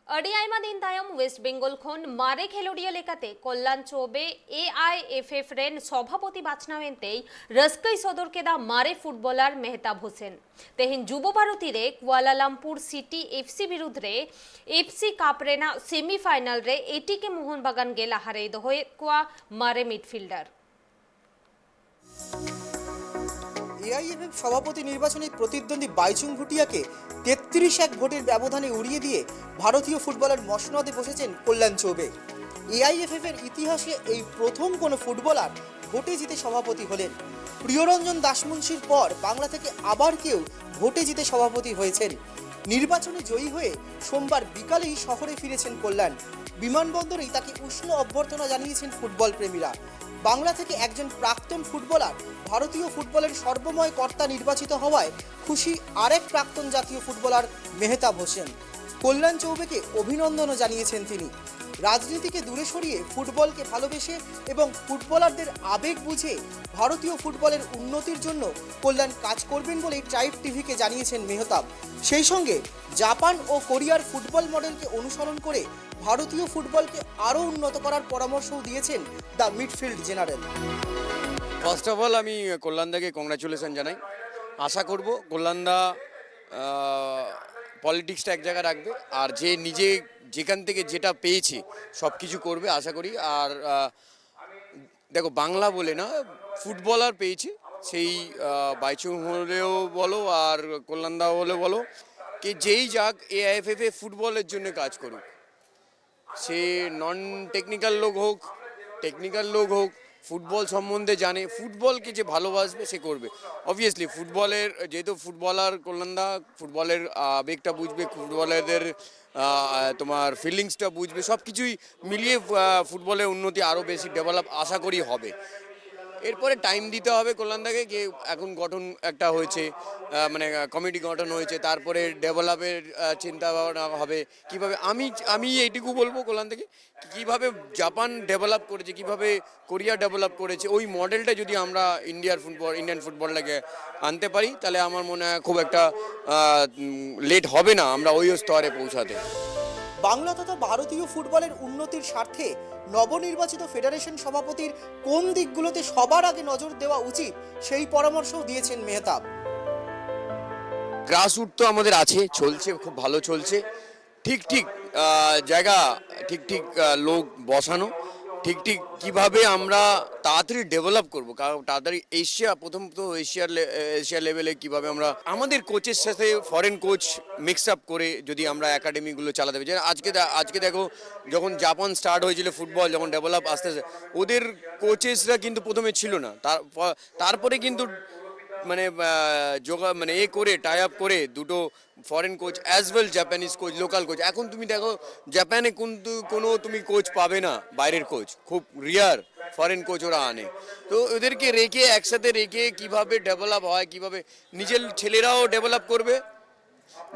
અડિયાઈમાં દિન તાયમ ওয়েস্ট বেঙ্গল খন মারে খেলোডিয়া লেকাতে কল্যাণ চৌবে এআইএফএফ রেন সভাপতি বাছনাওয়েন্তেই রস্কই সদর কেদা মারে ফুটবলার মেহতাব হোসেন তেহিন যুব ভারতী রে কুয়ালালামপুর সিটি এফসি বিরুদ্ধে এফসি কাপ রেনা সেমিফাইনাল রে এটিকে মোহনবাগান গেলা হারে দোয়ে কুয়া মারে মিডফিল্ডার এআইএফএফ সভাপতি নির্বাচনে প্রতিদ্বন্দ্বী বাইচুং ভুটিয়াকে ৩৩-১ ভোটের ব্যবধানে উড়িয়ে দিয়ে ভারতীয় ফুটবলার মসনদে বসেছেন কল্যাণ চৌবে। এআইএফএফ এর ইতিহাসে এই প্রথম কোনো ফুটবলার ভোটে জিতে সভাপতি হলেন। প্রিয়রঞ্জন দাসমুন্সির পর বাংলা থেকে আবার কেউ ভোটে জিতে সভাপতি হয়েছেন। নির্বাচনে জয়ী হয়ে সোমবার বিকালেই শহরে ফিরেছেন কল্যাণ। বিমানবন্দরেই তাকে উষ্ণ অভ্যর্থনা জানিয়েছেন ফুটবল প্রেমীরা। বাংলা থেকে একজন প্রাক্তন ফুটবলার ভারতীয় ফুটবলের সর্বময় কর্তা নির্বাচিত হওয়ায় খুশি আরেক প্রাক্তন জাতীয় ফুটবলার মেহতাব হোসেন। কল্যাণ চৌবেকে অভিনন্দনও জানিয়েছেন তিনি। রাজনীতিকে দূরে সরিয়ে ফুটবলকে ভালোবেসে এবং ফুটবলারদের আবেগ বুঝে ভারতীয় ফুটবলের উন্নতির জন্য কল্যাণ কাজ করবেন বলে ট্রাইব টিভিকে জানিয়েছেন মেহতাব। সেই সঙ্গে জাপান ও কোরিয়ার ফুটবল মডেলকে অনুসরণ করে ভারতীয় ফুটবলকে আরও উন্নত করার পরামর্শও দিয়েছেন the midfield general. First of all আমি কল্যাণদাকে কংগ্রাচুলেশন জানাই। আশা করব কল্যাণদা পলিটিক্সটা এক জায়গায় রাখবে আর যে নিজে যেখান থেকে যেটা পেয়েছে সব কিছু করবে আশা করি। আর দেখো বাংলা বলে না, ফুটবলার পেয়েছে, সেই বাইচুং হলেও বলো আর কল্যাণদা হলেও বলো, কি যেই যাক এআইএফএফ এ ফুটবলের জন্য কাজ করুক, সে নন টেকনিক্যাল লোক হোক টেকনিক্যাল লোক হোক, ফুটবল সম্বন্ধে জানে, ফুটবলকে যে ভালোবাসবে সে করবে। অবভিয়াসলি ফুটবলের যেহেতু ফুটবলার কল্যাণদা, ফুটবলের আবেগটা বুঝবে, ফুটবলারদের তোমার ফিলিংসটা বুঝবে, সব কিছুই মিলিয়ে ফুটবলের উন্নতি আরও বেশি ডেভেলপ আশা করি হবে। এরপরে টাইম দিতে হবে কল্যাণদাকে, যে এখন গঠন একটা হয়েছে, মানে কমিটি গঠন হয়েছে, তারপরে ডেভেলপের চিন্তা ভাবনা হবে কীভাবে। আমি এইটুকু বলবো কল্যাণদাকে, কীভাবে জাপান ডেভেলপ করেছে, কীভাবে কোরিয়া ডেভেলপ করেছে, ওই মডেলটা যদি আমরা ইন্ডিয়ান ফুটবলটাকে আনতে পারি, তাহলে আমার মনে হয় খুব একটা লেট হবে না আমরা ওই স্তরে পৌঁছাতে। বাংলা তথা ভারতীয় ফুটবলের উন্নতির স্বার্থে নবনির্বাচিত ফেডারেশন সভাপতির কোন দিকগুলোতে সবার আগে নজর দেওয়া উচিত সেই পরামর্শও দিয়েছেন মেহতাব। গ্রাসরুট তো আমাদের আছে, চলছে, খুব ভালো চলছে। ঠিক জায়গা, ঠিক লোক বসানো, ঠিক কিভাবে আমরা তাড়াতাড়ি ডেভেলপ করব, কারণ তাড়াতাড়ি প্রথম তো এশিয়া লেভেলে কিভাবে আমরা আমাদের কোচের সাথে ফরেন কোচ মিক্স আপ করে যদি আমরা একাডেমিগুলো চালাতে পারি। আজকে দেখো, যখন জাপান স্টার্ট হয়েছিল ফুটবল, যখন ডেভেলপ আস্তে আস্তে, ওদের কোচেসরা কিন্তু প্রথমে ছিল না, তারপরে কিন্তু মানে করে টাই আপ করে দুটো foreign coach as well Japanese coach, local coach. এখন তুমি দেখো জাপানে কিন্তু কোনো তুমি কোচ পাবে না, বাইরের কোচ খুব রিয়ার, ফরেন কোচ ওরা আনে। তো ওদেরকে একসাথে রেখে কিভাবে ডেভেলপ হয়, কিভাবে নিজের ছেলেরাও ডেভেলপ করবে,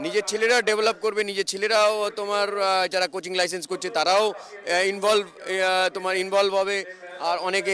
নিজের ছেলেরাও তোমার যারা কোচিং লাইসেন্স করছে তারাও ইনভলভ হবে, আর অনেকে